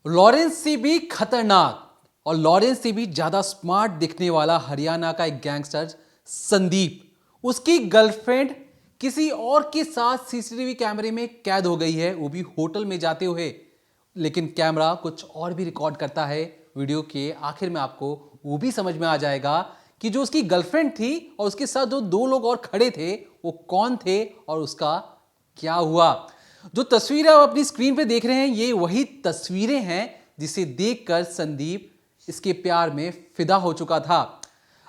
Lawrence से भी खतरनाक और लॉरेंस से भी ज्यादा स्मार्ट दिखने वाला हरियाणा का एक गैंगस्टर संदीप, उसकी गर्लफ्रेंड किसी और के साथ सीसीटीवी कैमरे में कैद हो गई है, वो भी होटल में जाते हुए। लेकिन कैमरा कुछ और भी रिकॉर्ड करता है। वीडियो के आखिर में आपको वो भी समझ में आ जाएगा कि जो उसकी गर्लफ्रेंड थी और उसके साथ जो दो लोग और खड़े थे वो कौन थे और उसका क्या हुआ। जो तस्वीरें आप अपनी स्क्रीन पे देख रहे हैं ये वही तस्वीरें हैं जिसे देखकर संदीप इसके प्यार में फिदा हो चुका था।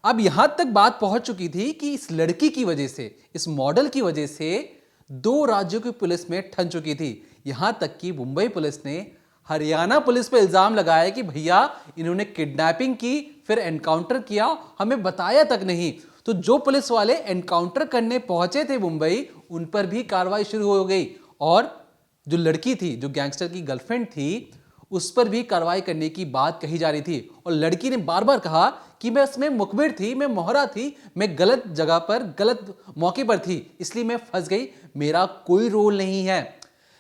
अब यहां तक बात पहुंच चुकी थी कि इस लड़की की वजह से, इस मॉडल की वजह से दो राज्यों की पुलिस में ठन चुकी थी। यहां तक कि मुंबई पुलिस ने हरियाणा पुलिस पर इल्जाम लगाया कि भैया इन्होंने किडनैपिंग की, फिर एनकाउंटर किया, हमें बताया तक नहीं। तो जो पुलिस वाले एनकाउंटर करने पहुंचे थे मुंबई, उन पर भी कार्रवाई शुरू हो गई और जो लड़की थी, जो गैंगस्टर की गर्लफ्रेंड थी, उस पर भी कार्रवाई करने की बात कही जा रही थी। और लड़की ने बार बार कहा कि मैं इसमें मुखबिर थी, मैं मोहरा थी, मैं गलत जगह पर गलत मौके पर थी, इसलिए मैं फंस गई, मेरा कोई रोल नहीं है।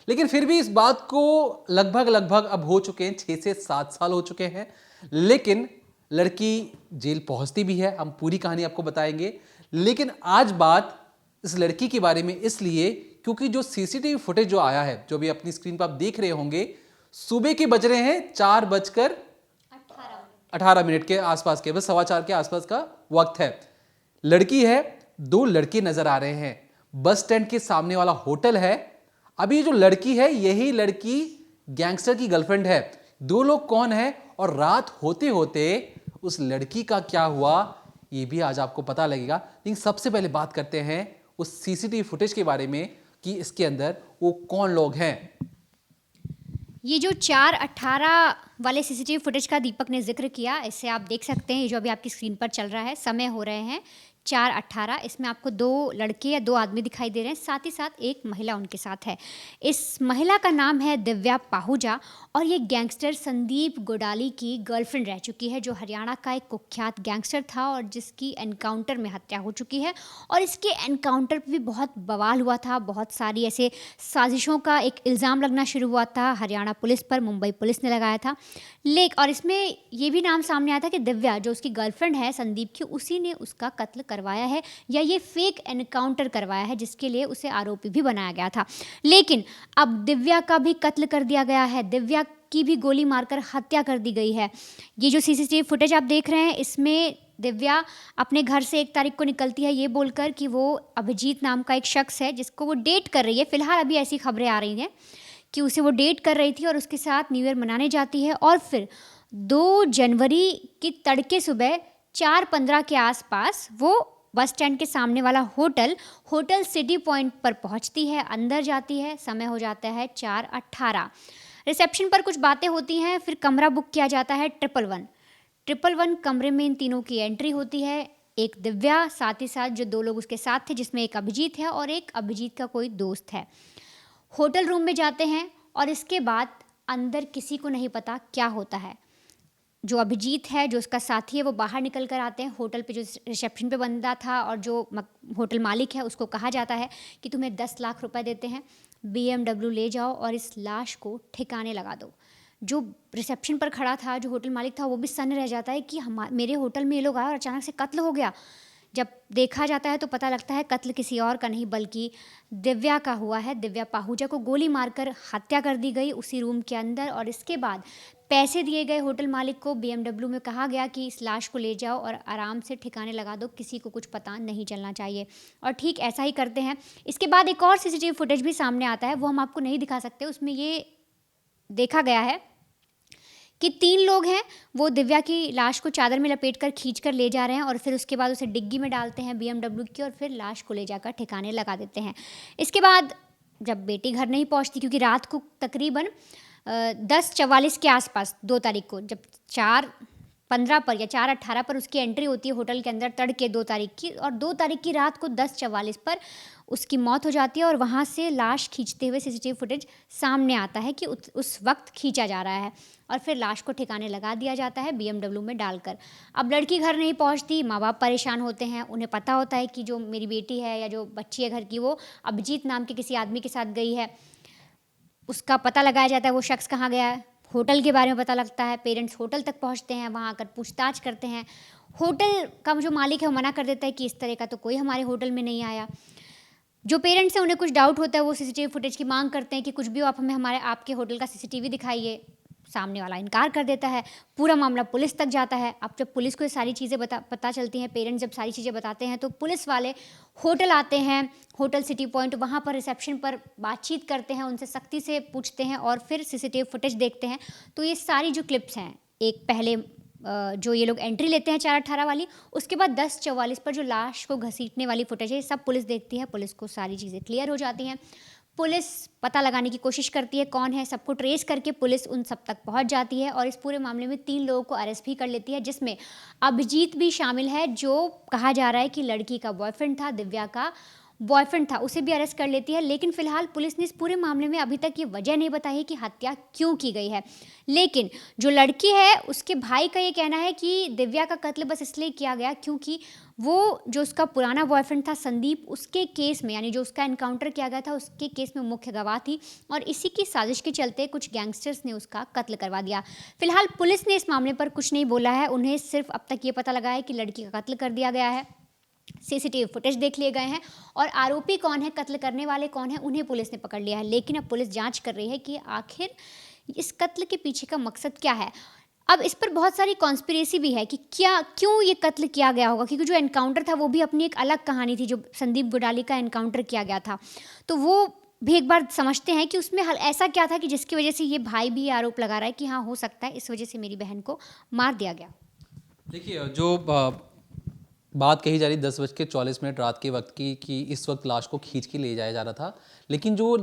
लेकिन फिर भी इस बात को लगभग लगभग अब हो चुके हैं 6 से 7 साल हो चुके हैं। लेकिन लड़की जेल पहुंचती भी है, हम पूरी कहानी आपको बताएंगे। लेकिन आज बात इस लड़की के बारे में इसलिए क्योंकि जो सीसीटीवी फुटेज जो आया है, जो भी अपनी स्क्रीन पर आप देख रहे होंगे, सुबह के बज रहे हैं 4:18 के आसपास के, बस 4:15 के आसपास का वक्त है। लड़की है, दो लड़के नजर आ रहे हैं, बस स्टैंड के सामने वाला होटल है। अभी जो लड़की है यही लड़की गैंगस्टर की गर्लफ्रेंड है। दो लोग कौन है और रात होते होते उस लड़की का क्या हुआ ये भी आज आपको पता लगेगा। लेकिन सबसे पहले बात करते हैं उस सीसीटीवी फुटेज के बारे में कि इसके अंदर वो कौन लोग हैं। ये जो 4:18 वाले सीसीटीवी फुटेज का दीपक ने जिक्र किया, इससे आप देख सकते हैं, ये जो अभी आपकी स्क्रीन पर चल रहा है, समय हो रहे हैं 4:18। इसमें आपको दो लड़के या दो आदमी दिखाई दे रहे हैं, साथ ही साथ एक महिला उनके साथ है। इस महिला का नाम है दिव्या पाहूजा और ये गैंगस्टर संदीप गोडाली की गर्लफ्रेंड रह चुकी है, जो हरियाणा का एक कुख्यात गैंगस्टर था और जिसकी एनकाउंटर में हत्या हो चुकी है। और इसके एनकाउंटर पर भी बहुत बवाल हुआ था, बहुत सारी ऐसे साजिशों का एक इल्ज़ाम लगना शुरू हुआ था हरियाणा पुलिस पर, मुंबई पुलिस ने लगाया था। और इसमें ये भी नाम सामने आया था कि दिव्या, जो उसकी गर्लफ्रेंड है संदीप की, उसी ने उसका कत्ल करवाया है या ये फेक एनकाउंटर करवाया है, जिसके लिए उसे आरोपी भी बनाया गया था। लेकिन अब दिव्या का भी कत्ल कर दिया गया है, दिव्या की भी गोली मारकर हत्या कर दी गई है। ये जो सीसीटीवी फुटेज आप देख रहे हैं, इसमें दिव्या अपने घर से 1 तारीख को निकलती है ये बोलकर कि वो अभिजीत नाम का एक शख्स है जिसको वो डेट कर रही है। फिलहाल अभी ऐसी खबरें आ रही हैं कि उसे वो डेट कर रही थी और उसके साथ न्यू ईयर मनाने जाती है। और फिर 2 जनवरी की तड़के सुबह 4:15 के आसपास वो बस स्टैंड के सामने वाला होटल सिटी पॉइंट पर पहुंचती है, अंदर जाती है। समय हो जाता है 4:18। रिसेप्शन पर कुछ बातें होती हैं, फिर कमरा बुक किया जाता है 111 कमरे में इन तीनों की एंट्री होती है। एक दिव्या, साथ ही साथ जो 2 लोग उसके साथ थे, जिसमें एक अभिजीत है और एक अभिजीत का कोई दोस्त है। होटल रूम में जाते हैं और इसके बाद अंदर किसी को नहीं पता क्या होता है। जो अभिजीत है, जो उसका साथी है, वो बाहर निकल कर आते हैं। होटल पे जो रिसेप्शन पे बंदा था और जो होटल मालिक है, उसको कहा जाता है कि तुम्हें 10 लाख रुपए देते हैं, BMW ले जाओ और इस लाश को ठिकाने लगा दो। जो रिसेप्शन पर खड़ा था, जो होटल मालिक था, वो भी सन्न रह जाता है कि मेरे होटल में ये लोग आए और अचानक से कत्ल हो गया। जब देखा जाता है तो पता लगता है कत्ल किसी और का नहीं बल्कि दिव्या का हुआ है। दिव्या पाहूजा को गोली मारकर हत्या कर दी गई उसी रूम के अंदर। और इसके बाद पैसे दिए गए होटल मालिक को, BMW में कहा गया कि इस लाश को ले जाओ और आराम से ठिकाने लगा दो, किसी को कुछ पता नहीं चलना चाहिए। और ठीक ऐसा ही करते हैं। इसके बाद एक और सीसीटीवी फुटेज भी सामने आता है, वो हम आपको नहीं दिखा सकते। उसमें ये देखा गया है कि 3 लोग हैं, वो दिव्या की लाश को चादर में लपेटकर खींचकर ले जा रहे हैं और फिर उसके बाद उसे डिग्गी में डालते हैं BMW की और फिर लाश को ले जाकर ठिकाने लगा देते हैं। इसके बाद जब बेटी घर नहीं पहुंचती, क्योंकि रात को तकरीबन 10:44 के आसपास 2 तारीख को, जब 4:15 पर या 4:18 पर उसकी एंट्री होती है होटल के अंदर तड़के 2 तारीख की, और 2 तारीख की रात को 10:44 पर उसकी मौत हो जाती है। और वहाँ से लाश खींचते हुए सीसीटीवी फुटेज सामने आता है कि उस वक्त खींचा जा रहा है और फिर लाश को ठिकाने लगा दिया जाता है BMW में डालकर। अब लड़की घर नहीं पहुंचती, माँ बाप परेशान होते हैं। उन्हें पता होता है कि जो मेरी बेटी है या जो बच्ची है घर की, वो अभिजीत नाम के किसी आदमी के साथ गई है। उसका पता लगाया जाता है वो शख्स कहाँ गया है। होटल के बारे में पता लगता है, पेरेंट्स होटल तक पहुंचते हैं, वहां आकर पूछताछ करते हैं। होटल का जो मालिक है वो मना कर देता है कि इस तरह का तो कोई हमारे होटल में नहीं आया। जो पेरेंट्स हैं उन्हें कुछ डाउट होता है, वो सीसीटीवी फुटेज की मांग करते हैं कि कुछ भी हो, आप हमें आपके होटल का सीसीटीवी दिखाइए। सामने वाला इनकार कर देता है। पूरा मामला पुलिस तक जाता है। अब जब पुलिस को ये सारी चीज़ें पता चलती हैं, पेरेंट्स जब सारी चीज़ें बताते हैं, तो पुलिस वाले होटल आते हैं, होटल सिटी पॉइंट, वहाँ पर रिसेप्शन पर बातचीत करते हैं, उनसे सख्ती से पूछते हैं और फिर सीसीटीवी फुटेज देखते हैं। तो ये सारी जो क्लिप्स हैं, एक पहले जो ये लोग एंट्री लेते हैं 4:18 वाली, उसके बाद 10:44 पर जो लाश को घसीटने वाली फुटेज है, ये सब पुलिस देखती है। पुलिस को सारी चीज़ें क्लियर हो जाती हैं। पुलिस पता लगाने की कोशिश करती है कौन है, सबको ट्रेस करके पुलिस उन सब तक पहुंच जाती है और इस पूरे मामले में 3 लोगों को अरेस्ट भी कर लेती है, जिसमें अभिजीत भी शामिल है, जो कहा जा रहा है कि लड़की का बॉयफ्रेंड था, दिव्या का बॉयफ्रेंड था, उसे भी अरेस्ट कर लेती है। लेकिन फिलहाल पुलिस ने इस पूरे मामले में अभी तक ये वजह नहीं बताई है कि हत्या क्यों की गई है। लेकिन जो लड़की है उसके भाई का ये कहना है कि दिव्या का कत्ल बस इसलिए किया गया क्योंकि वो जो उसका पुराना बॉयफ्रेंड था संदीप, उसके केस में, यानी जो उसका एनकाउंटर किया गया था उसके केस में मुख्य गवाह थी और इसी की साजिश के चलते कुछ गैंगस्टर्स ने उसका कत्ल करवा दिया। फिलहाल पुलिस ने इस मामले पर कुछ नहीं बोला है। उन्हें सिर्फ अब तक ये पता लगा है कि लड़की का कत्ल कर दिया गया है, सीसीटीवी फुटेज देख लिए गए हैं और आरोपी कौन है, कत्ल करने वाले कौन है, उन्हें पुलिस ने पकड़ लिया है। लेकिन अब पुलिस जांच कर रही है कि आखिर इस कत्ल के पीछे का मकसद क्या है। अब इस पर बहुत सारी कॉन्स्पिरेसी भी है कि क्यों ये कत्ल किया गया होगा, क्योंकि जो एनकाउंटर था वो भी अपनी एक अलग कहानी थी। जो संदीप गुडाली का एनकाउंटर किया गया था, तो वो भी एक बार समझते हैं कि उसमें ऐसा क्या था कि जिसकी वजह से ये भाई भी आरोप लगा रहा है कि हाँ, हो सकता है इस वजह से मेरी बहन को मार दिया गया। देखिए, जो बात कही जा रही 10:44 रात के वक्त की कि इस वक्त लाश को खींच के ले जाया जा रहा था, लेकिन जो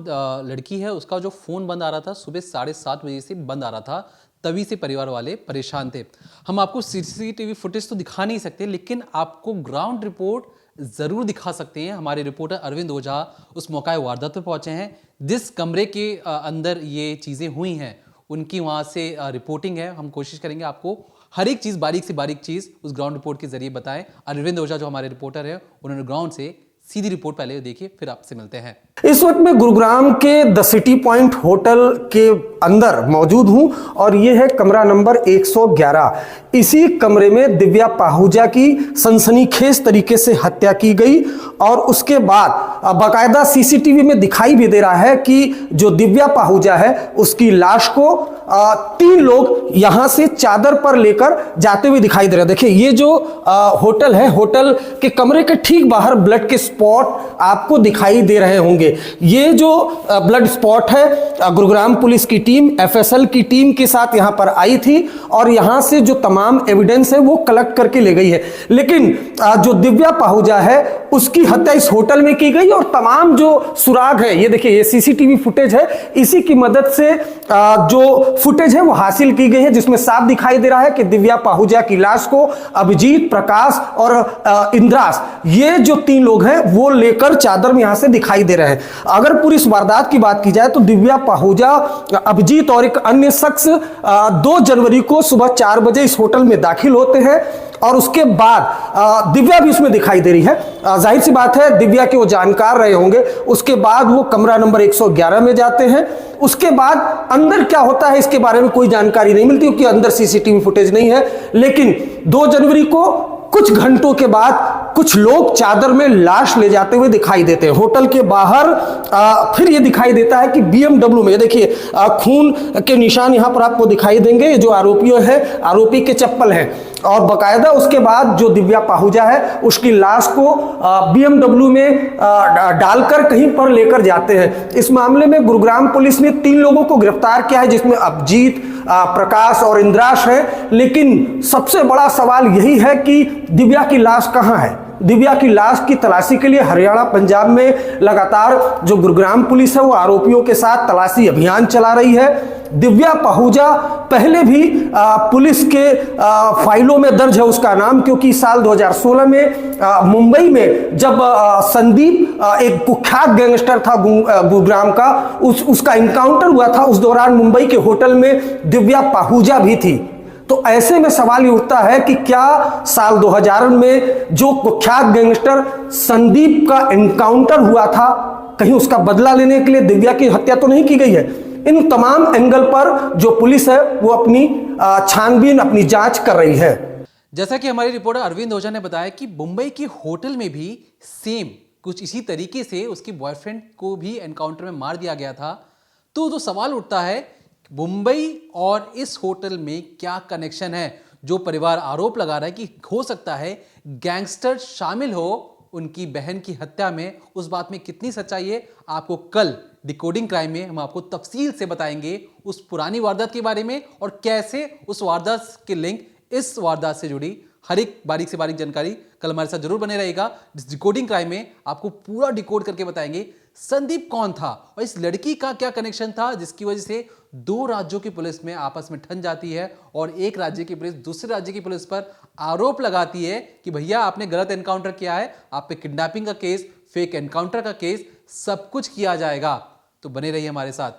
लड़की है उसका जो फ़ोन बंद आ रहा था सुबह 7:30 बजे से बंद आ रहा था, तभी से परिवार वाले परेशान थे। हम आपको सीसीटीवी फुटेज तो दिखा नहीं सकते, लेकिन आपको ग्राउंड रिपोर्ट ज़रूर दिखा सकते हैं। हमारे रिपोर्टर अरविंद ओझा उस मौका वारदात पर पहुंचे हैं। जिस कमरे के अंदर ये चीज़ें हुई हैं उनकी वहाँ से रिपोर्टिंग है। हम कोशिश करेंगे आपको हर एक चीज़, बारीक से बारीक चीज़ उस ग्राउंड रिपोर्ट के जरिए बताएं। अरविंद ओझा जो हमारे रिपोर्टर हैं, उन्होंने ग्राउंड से सीधी रिपोर्ट पहले देखिए, फिर आपसे मिलते हैं। इस वक्त मैं गुरुग्राम के द सिटी पॉइंट होटल के अंदर मौजूद हूं और ये है कमरा नंबर 111। इसी कमरे में दिव्या पाहुजा की सनसनीखेज तरीके से हत्या की गई और उसके बाद बाकायदा सीसीटीवी में दिखाई भी दे रहा है कि जो दिव्या पाहुजा है उसकी लाश को 3 लोग यहां से चादर पर लेकर जाते हुए दिखाई दे रहे हैं। देखिए, ये जो होटल है, होटल के कमरे के ठीक बाहर ब्लड के स्पॉट आपको दिखाई दे रहे होंगे। ये जो ब्लड स्पॉट है, गुरुग्राम पुलिस की टीम, एफएसएल की टीम के साथ यहां पर आई थी और यहां से जो तमाम एविडेंस है वो कलेक्ट करके ले गई है। लेकिन जो दिव्या पाहुजा है उसकी हत्या इस होटल में की गई और तमाम जो सुराग है, ये देखिए, ये सीसीटीवी फुटेज है, इसी की मदद से जो फुटेज है वो हासिल की गई है, जिसमें साफ दिखाई दे रहा है कि दिव्या पाहुजा की लाश को अभिजीत, प्रकाश और इंद्रास, ये जो 3 लोग हैं वो लेकर चादर में यहां से दिखाई दे रहे हैं। अगर पूरी इस वारदात की बात की जाए तो दिव्या पाहुजा, अभिजीत और एक अन्य शख्स 2 जनवरी को सुबह 4 बजे इस होटल में दाखिल होते हैं और उसके बाद दिव्या भी उसमें दिखाई दे रही है। जाहिर सी बात है, दिव्या के वो जानकार रहे होंगे। उसके बाद वो कमरा नंबर 111 में जाते हैं। उसके बाद अंदर क्या होता है इसके बारे में कोई जानकारी नहीं मिलती क्योंकि अंदर सीसीटीवी फुटेज नहीं है। लेकिन 2 जनवरी को कुछ घंटों के बाद कुछ लोग चादर में लाश ले जाते हुए दिखाई देते हैं। होटल के बाहर फिर ये दिखाई देता है कि BMW में, देखिए, खून के निशान यहां पर आपको दिखाई देंगे। ये जो आरोपियों है, आरोपी के चप्पल हैं और बकायदा उसके बाद जो दिव्या पाहुजा है उसकी लाश को BMW में डालकर कहीं पर लेकर जाते हैं। इस मामले में गुरुग्राम पुलिस ने 3 लोगों को गिरफ्तार किया है, जिसमें अभिजीत, प्रकाश और इंद्राश है। लेकिन सबसे बड़ा सवाल यही है कि दिव्या की लाश कहां है। दिव्या की लाश की तलाशी के लिए हरियाणा, पंजाब में लगातार जो गुरुग्राम पुलिस है वो आरोपियों के साथ तलाशी अभियान चला रही है। दिव्या पाहुजा पहले भी पुलिस के फाइलों में दर्ज है उसका नाम, क्योंकि साल 2016 में मुंबई में जब संदीप, एक कुख्यात गैंगस्टर था गुरुग्राम का, उसका इनकाउंटर हुआ था, उस दौरान मुंबई के होटल में दिव्या पाहुजा भी थी। तो ऐसे में सवाल ये उठता है कि क्या साल 2000 में जो कुख्यात गैंगस्टर संदीप का एनकाउंटर हुआ था, कहीं उसका बदला लेने के लिए दिव्या की हत्या तो नहीं की गई है। इन तमाम एंगल पर जो पुलिस है वो अपनी छानबीन, अपनी जांच कर रही है। जैसा कि हमारी रिपोर्टर अरविंद ओझा ने बताया कि मुंबई के होटल में भी सेम कुछ इसी तरीके से उसकी बॉयफ्रेंड को भी एनकाउंटर में मार दिया गया था। तो जो सवाल उठता है, मुंबई और इस होटल में क्या कनेक्शन है? जो परिवार आरोप लगा रहा है कि हो सकता है गैंगस्टर शामिल हो उनकी बहन की हत्या में, उस बात में कितनी सच्चाई है, आपको कल डिकोडिंग क्राइम में हम आपको तफसील से बताएंगे उस पुरानी वारदात के बारे में और कैसे उस वारदात के लिंक इस वारदात से जुड़ी हर एक बारीक से बारीक जानकारी। कल हमारे साथ जरूर बने रहेगा। इस डिकोडिंग क्राइम में आपको पूरा डिकोड करके बताएंगे संदीप कौन था और इस लड़की का क्या कनेक्शन था जिसकी वजह से दो राज्यों की पुलिस में आपस में ठन जाती है और एक राज्य की पुलिस दूसरे राज्य की पुलिस पर आरोप लगाती है कि भैया आपने गलत एनकाउंटर किया है, आप पे किडनैपिंग का केस, फेक एनकाउंटर का केस, सब कुछ किया जाएगा। तो बने रहिए हमारे साथ।